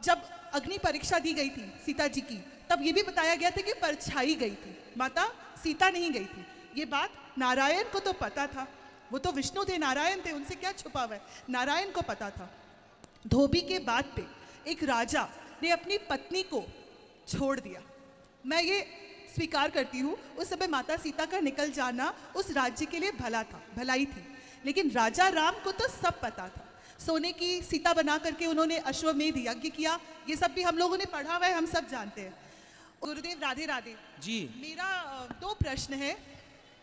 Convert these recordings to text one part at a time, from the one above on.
जब अग्नि परीक्षा दी गई थी सीता जी की, तब ये भी बताया गया था कि परछाई गई थी, माता सीता नहीं गई थी। ये बात नारायण को तो पता था, वो तो विष्णु थे, नारायण थे, उनसे क्या छुपा हुआ है, नारायण को पता था। धोबी के बात पे एक राजा ने अपनी पत्नी को छोड़ दिया। मैं ये स्वीकार करती हूँ, उस समय माता सीता का निकल जाना उस राज्य के लिए भला था, भलाई थी, लेकिन राजा राम को तो सब पता था। सोने की सीता बना करके उन्होंने अश्वमेध यज्ञ किया, ये सब भी हम लोगों ने पढ़ा हुआ है, हम सब जानते हैं। गुरुदेव राधे राधे जी। मेरा 2 प्रश्न है,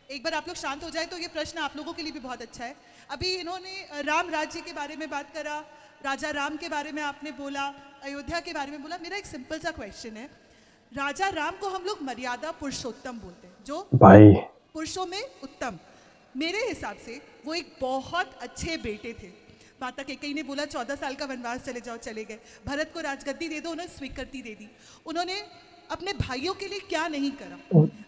एक बार आप लोग शांत हो जाए तो ये प्रश्न आप लोगों के लिए भी बहुत अच्छा है। अभी इन्होंने राम राज्य के बारे में बात करा, राजा राम के बारे में आपने बोला, अयोध्या के बारे में बोला। मेरा एक सिंपल सा क्वेश्चन है, राजा राम को हम लोग मर्यादा पुरुषोत्तम बोलते हैं, जो भाई पुरुषों में उत्तम। मेरे हिसाब से वो एक बहुत अच्छे बेटे थे। माता कैकेयी ने बोला 14 साल का वनवास चले जाओ, चले गए। भरत को राजगद्दी दे दो, उन्होंने स्वीकृति दे दी। उन्होंने अपने भाइयों के लिए क्या नहीं करा,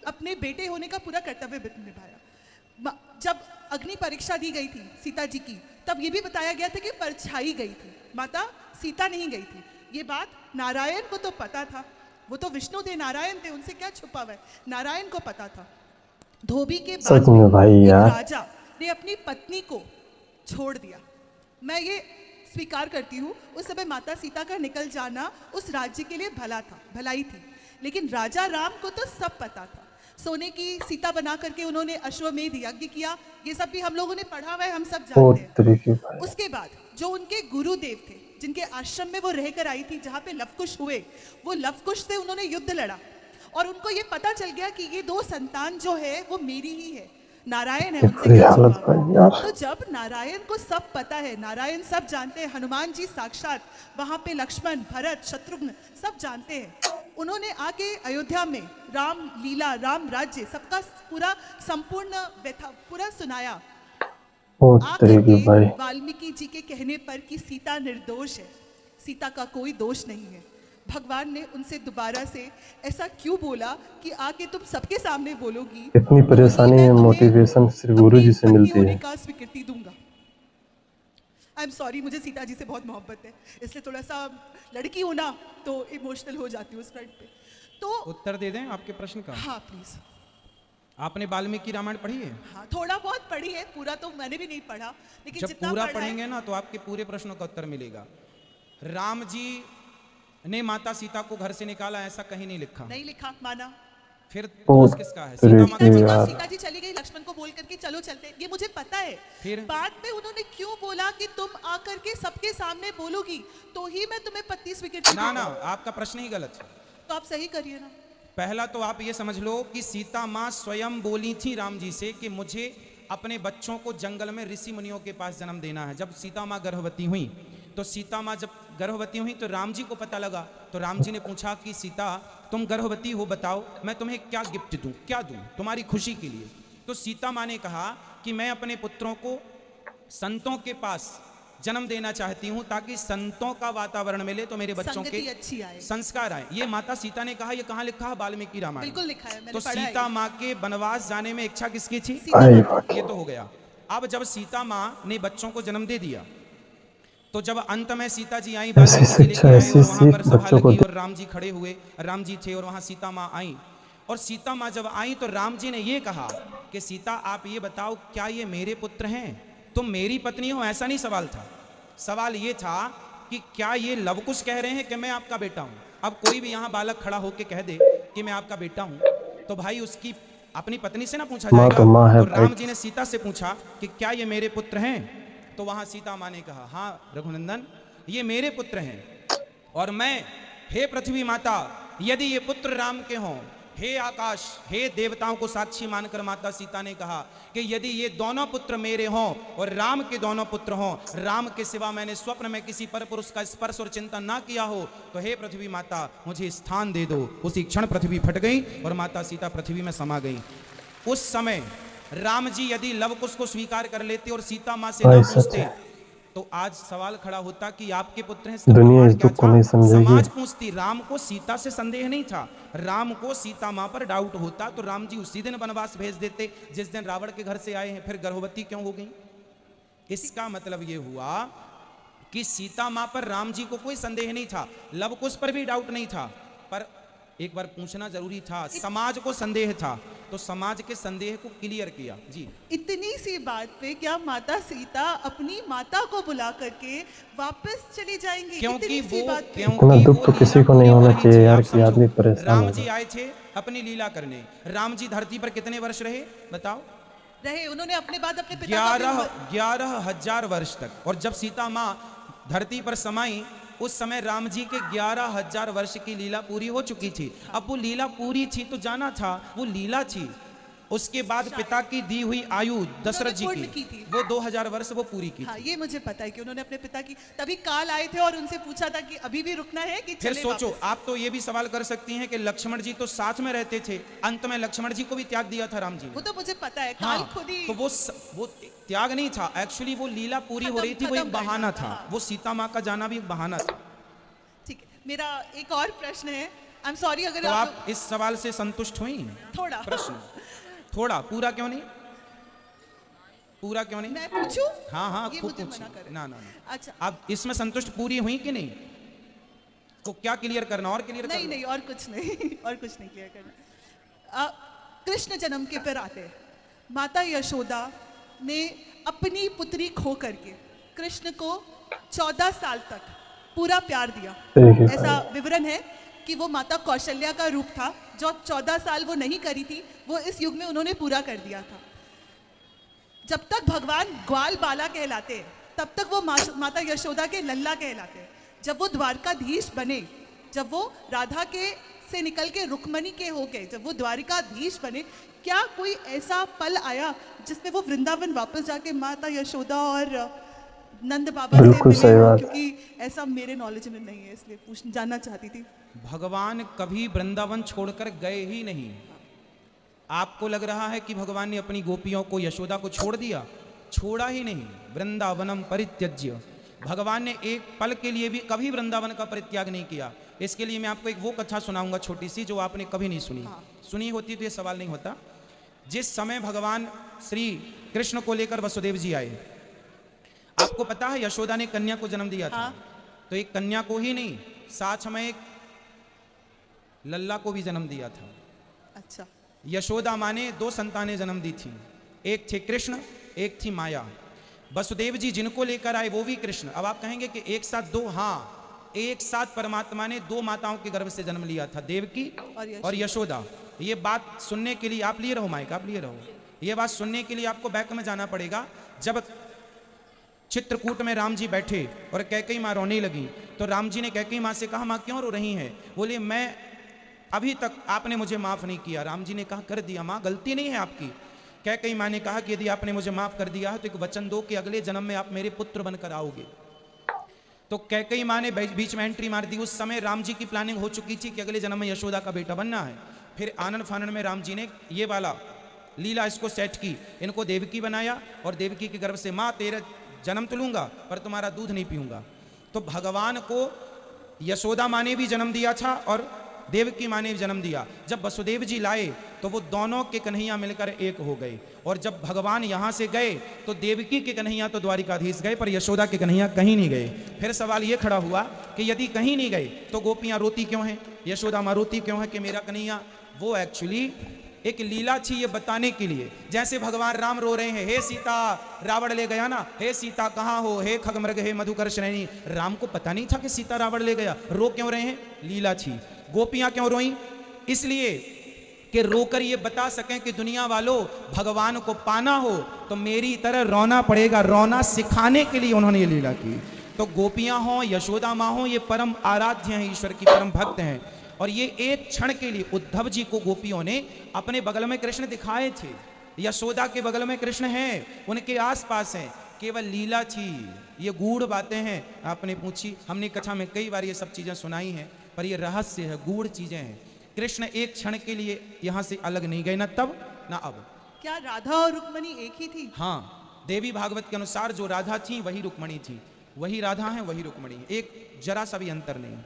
अपने बेटे होने का पूरा कर्तव्य निभाया। जब अग्नि परीक्षा दी गई थी सीता जी की, तब ये भी बताया गया था कि परछाई गई थी, माता सीता नहीं गई थी। ये बात नारायण को तो पता था, वो तो विष्णु थे, नारायण थे, उनसे क्या छुपा हुआ है, नारायण को पता था। धोबी के सच में भाई यार, राजा ने अपनी पत्नी को छोड़ दिया। मैं ये स्वीकार करती हूँ, उस समय माता सीता का निकल जाना उस राज्य के लिए भला था, भलाई थी, लेकिन राजा राम को तो सब पता था। सोने की सीता बना करके उन्होंने अश्वमेध यज्ञ किया, ये सब भी हम लोगों ने पढ़ा हुआ है, हम सब जानते हैं। उसके बाद जो उनके गुरुदेव थे, जिनके आश्रम में वो रहकर आई थी, जहाँ पे लवकुश हुए, वो लवकुश से उन्होंने युद्ध लड़ा और उनको ये पता चल गया कि ये 2 संतान जो है वो मेरी ही है, नारायण है, उनसे क्या छुपा। तो जब नारायण को सब पता है, नारायण सब जानते हैं, हनुमान जी साक्षात वहाँ पे, लक्ष्मण, भरत, शत्रुघ्न सब जानते हैं। उन्होंने आके अयोध्या में राम लीला, राम राज्य, सबका पूरा संपूर्ण व्यथा पूरा सुनाया। वाल्मीकि जी के कहने पर कि सीता निर्दोष है, सीता का कोई दोष नहीं है, भगवान ने उनसे दोबारा से ऐसा क्यों बोला कि आके तुम सबके सामने बोलोगी, इतनी परेशानी है, मोटिवेशन सिर्फ गुरु जी से मिलती है। का स्वीकृति दूंगा। आई एम सॉरी, मुझे सीता जी से बहुत मोहब्बत है, इसलिए थोड़ा सा लड़की हूं ना तो इमोशनल हो जाती हूँ उस फ्रंट पे। तो उत्तर दे दें आपके प्रश्न का? हाँ प्लीज। आपने वाल्मीकि रामायण पढ़ी है? हाँ, थोड़ा बहुत पढ़ी है, पूरा तो मैंने भी नहीं पढ़ा, लेकिन जब जितना पूरा पढ़ेंगे ना तो आपके पूरे प्रश्नों का उत्तर मिलेगा। राम जी ने माता सीता को घर से निकाला, ऐसा कहीं नहीं लिखा। नहीं लिखा, माना। फिर दोष किसका है? सीता जी चली गई, लक्ष्मण को बोल करके चलो चलते, ये मुझे पता है। फिर बाद में उन्होंने क्यों बोला कि तुम आकर के सबके सामने बोलोगी तो ही मैं तुम्हें पत्नी स्वीकृति? ना ना, आपका प्रश्न ही गलत है। तो आप सही करिए ना। पहला तो आप ये समझ लो कि सीता माँ स्वयं बोली थी राम जी से कि मुझे अपने बच्चों को जंगल में ऋषि मुनियों के पास जन्म देना है। जब सीता माँ गर्भवती हुई, तो सीता माँ जब गर्भवती हुई तो राम जी को पता लगा, तो राम जी ने पूछा कि सीता तुम गर्भवती हो, बताओ मैं तुम्हें क्या गिफ्ट दूं, क्या दूं तुम्हारी खुशी के लिए। तो सीता माँ ने कहा कि मैं अपने पुत्रों को संतों के पास जन्म देना चाहती हूँ, ताकि संतों का वातावरण मिले तो मेरे बच्चों के अच्छी आए, संस्कार आए। ये माता सीता ने कहा। ये कहाँ लिखा है? वाल्मीकि रामायण। बिल्कुल लिखा है, मैंने तो पढ़ा सीता माँ के वनवास जाने में इच्छा किसकी थी? ये तो हो गया। अब जब सीता माँ ने बच्चों को जन्म दे दिया, तो जब अंत में सीता जी आई, वहां पर सभा लगी और राम जी खड़े हुए, राम जी थे और वहां सीता माँ आई। और सीता माँ जब आई तो राम जी ने ये कहा कि सीता आप ये बताओ, क्या ये मेरे पुत्र हैं, तुम मेरी पत्नी हो? ऐसा नहीं सवाल था। सवाल ये था कि क्या ये लवकुश कह रहे हैं कि मैं आपका बेटा हूं? अब कोई भी यहाँ बालक खड़ा होकर कह दे कि मैं आपका बेटा हूं, तो भाई उसकी अपनी पत्नी से ना पूछा जाएगा। तो राम जी ने सीता से पूछा कि क्या ये मेरे पुत्र हैं? तो वहां सीता माँ ने कहा, हाँ रघुनंदन, ये मेरे पुत्र हैं। और मैं, हे पृथ्वी माता, यदि ये पुत्र राम के हों, हे आकाश, हे देवताओं को साक्षी मानकर माता सीता ने कहा कि यदि ये दोनों पुत्र मेरे हों और राम के दोनों पुत्र हों, राम के सिवा मैंने स्वप्न में किसी पर पुरुष का स्पर्श और चिंतन ना किया हो, तो हे पृथ्वी माता मुझे स्थान दे दो। उसी क्षण पृथ्वी फट गई और माता सीता पृथ्वी में समा गई। उस समय राम जी यदि लवकुश को स्वीकार कर लेते और सीता माँ से ना पूछते, तो आज सवाल खड़ा होता कि आपके पुत्र हैं। दुनिया इसको को नहीं समझेगी। समाज पूछती, राम को सीता से संदेह नहीं था, राम को सीता माँ पर डाउट होता, तो राम जी उसी दिन वनवास भेज देते जिस दिन रावण के घर से आए हैं। फिर गर्भवती क्यों हो गई? इसका मतलब ये हुआ कि सीता मां पर राम जी को कोई संदेह नहीं था, लव कुश पर भी डाउट नहीं था, पर एक बार पूछना जरूरी था, समाज को संदेह था, तो समाज के संदेह को क्लियर किया। जी, इतनी सी बात पे क्या माता सीता अपनी माता को बुला करके वापस चली जाएंगी? क्योंकि इतनी सी वो बात पे? इतना क्योंकि दुख वो तो किसी लीला को नहीं पूरी होना हो रही चाहिए थी। यार आप कि समझो, आदमी परेशान राम हो जी जाए। आए थे अपनी लीला करने। राम जी धरती पर कितने वर्ष रहे बताओ? रहे, उन्होंने अपने बाद अपने पिता का भी 11,000 वर्ष तक। और जब सीता माँ धरती पर समाई उस समय राम जी के 11,000 वर्ष की लीला पूरी हो चुकी थी। अब वो लीला पूरी थी तो जाना था, वो लीला थी। उसके बाद पिता की दी हुई आयु दशरथ जी पूर्ण की की थी। वो 2,000 वर्ष वो पूरी की हाँ, थी। ये मुझे पता है कि उन्होंने अपने पिता की, तभी काल आए थे और उनसे पूछा था कि अभी भी रुकना है कि फिर चले सोचो, वापस? आप तो ये भी सवाल कर सकती हैं कि लक्ष्मण जी तो साथ में रहते थे, अंत में लक्ष्मण जी को भी त्याग दिया था राम जी वो ने। तो मुझे पता है, काल हाँ, खुद ही तो वो त्याग नहीं था, एक्चुअली वो लीला पूरी हो रही थी, वो एक खत्म करना बहाना था, था। हाँ। वो सीता माँ का जाना भी एक बहाना था। ठीक है। मेरा एक और प्रश्न है, आई एम सॉरी अगर तो आप इस सवाल से संतुष्ट हुई? थोड़ा प्रश्न थोड़ा, पूरा क्यों नहीं? पूरा क्यों नहीं? मैं पूछूं? हाँ हाँ, ये खूब मुझे पूछिए। मना करे। ना ना ना, अच्छा, आप इसमें संतुष्ट पूरी हुई कि नहीं? तो क्या क्लियर करना, और क्लियर नहीं करना? नहीं, और कुछ नहीं और कुछ नहीं क्लियर करना। कृष्ण जन्म के पर आते हैं, माता यशोदा ने अपनी पुत्री खो करके कृष्ण को 14 साल तक पूरा प्यार दिया। ठीक है। ऐसा विवरण है कि वो माता कौशल्या का रूप था, जो 14 साल वो नहीं करी थी, वो इस युग में उन्होंने पूरा कर दिया था। जब तक भगवान ग्वाल बाला कहलाते हैं, तब तक वो माता यशोदा के लल्ला कहलाते हैं। जब वो द्वारकाधीश बने, जब वो राधा के से निकल के रुक्मणी के हो गए, जब वो द्वारिकाधीश बने, क्या कोई ऐसा पल आया जिसमें वो वृंदावन वापस जाके माता यशोदा और नंद बाबा से बिल्कुल मिले सही हों? बात। क्योंकि ऐसा मेरे नॉलेज में नहीं है, इसलिए जानना चाहती थी। भगवान कभी वृंदावन छोड़कर गए ही नहीं। आपको लग रहा है कि भगवान ने अपनी गोपियों को, यशोदा को छोड़ दिया? छोड़ा ही नहीं। वृंदावनम परित्यज्य, भगवान ने एक पल के लिए भी कभी वृंदावन का परित्याग नहीं किया। इसके लिए मैं आपको एक वो कथा सुनाऊंगा छोटी सी, जो आपने कभी नहीं सुनी। सुनी होती तो ये सवाल नहीं होता। जिस समय भगवान श्री कृष्ण को लेकर वसुदेव जी आए, आपको पता है यशोदा ने कन्या को जन्म दिया था। हाँ। तो एक कन्या को ही नहीं, साथ में एक लल्ला को भी जन्म दिया था। अच्छा, यशोदा माँ ने 2 संतानें जन्म दी थी, एक थे कृष्ण, एक थी माया। वसुदेव जी जिनको लेकर आए वो भी कृष्ण। अब आप कहेंगे कि एक साथ 2, हाँ, एक साथ परमात्मा ने 2 माताओं के गर्भ से जन्म लिया था, देवकी और यशोदा। ये बात सुनने के लिए आप लिए रहो माइक, आप लिए रहो। ये बात सुनने के लिए आपको बैक में जाना पड़ेगा। जब चित्रकूट में राम जी बैठे और कैकेयी माँ रोने लगी, तो राम जी ने कैकेयी माँ से कहा, माँ क्यों रो रही हैं? बोले, मैं अभी तक आपने मुझे माफ नहीं किया। राम जी ने कहा, कर दिया माँ, गलती नहीं है आपकी। कैकेयी माँ ने कहा कि यदि आपने मुझे माफ कर दिया है तो एक वचन दो कि अगले जन्म में आप मेरे पुत्र बनकर आओगे। तो कैकेयी माँ ने बीच में एंट्री मार दी। उस समय राम जी की प्लानिंग हो चुकी थी कि अगले जन्म में यशोदा का बेटा बनना है। फिर आनंद फानन में राम जी ने ये वाला लीला इसको सेट की, इनको देवकी बनाया और देवकी के गर्भ से, माँ तेरा जन्म तो लूंगा पर तुम्हारा दूध नहीं पीऊंगा। तो भगवान को यशोदा माँ ने भी जन्म दिया था और देवकी माँ ने भी जन्म दिया। जब वसुदेव जी लाए तो वो दोनों के कन्हैया मिलकर एक हो गए। और जब भगवान यहाँ से गए तो देवकी के कन्हैया तो द्वारिकाधीश गए, पर यशोदा के कन्हैया कहीं नहीं गए। फिर सवाल ये खड़ा हुआ कि यदि कहीं नहीं गए तो गोपियाँ रोती क्यों हैं, यशोदा माँ रोती क्यों है कि मेरा कन्हैया? वो एक्चुअली एक लीला थी ये बताने के लिए। जैसे भगवान राम रो रहे हैं, हे सीता रावण ले गया ना, हे सीता कहाँ हो, हे खगमृग, हे मधुकर श्रेणी। राम को पता नहीं था कि सीता रावण ले गया। रो क्यों रहे हैं? लीला थी। गोपियां क्यों रोई? इसलिए कि रोकर ये बता सकें कि दुनिया वालों, भगवान को पाना हो तो मेरी तरह रोना पड़ेगा। रोना सिखाने के लिए उन्होंने ये लीला की। तो गोपियां हों, यशोदा माँ हों, ये परम आराध्य हैं, ईश्वर की परम भक्त हैं। और ये एक क्षण के लिए उद्धव जी को गोपियों ने अपने बगल में कृष्ण दिखाए थे। यशोदा के बगल में कृष्ण हैं, उनके आसपास हैं। केवल लीला थी, ये गूढ़ बातें हैं। आपने पूछी, हमने कथा में कई बार ये सब चीजें सुनाई हैं, पर ये रहस्य है, गूढ़ चीजें हैं। कृष्ण एक क्षण के लिए यहाँ से अलग नहीं गए, ना तब ना अब। क्या राधा और रुक्मणी एक ही थी? हाँ, देवी भागवत के अनुसार जो राधा थी वही रुक्मणी थी, वही राधा है वही रुक्मणी है, एक जरा सा भी अंतर नहीं।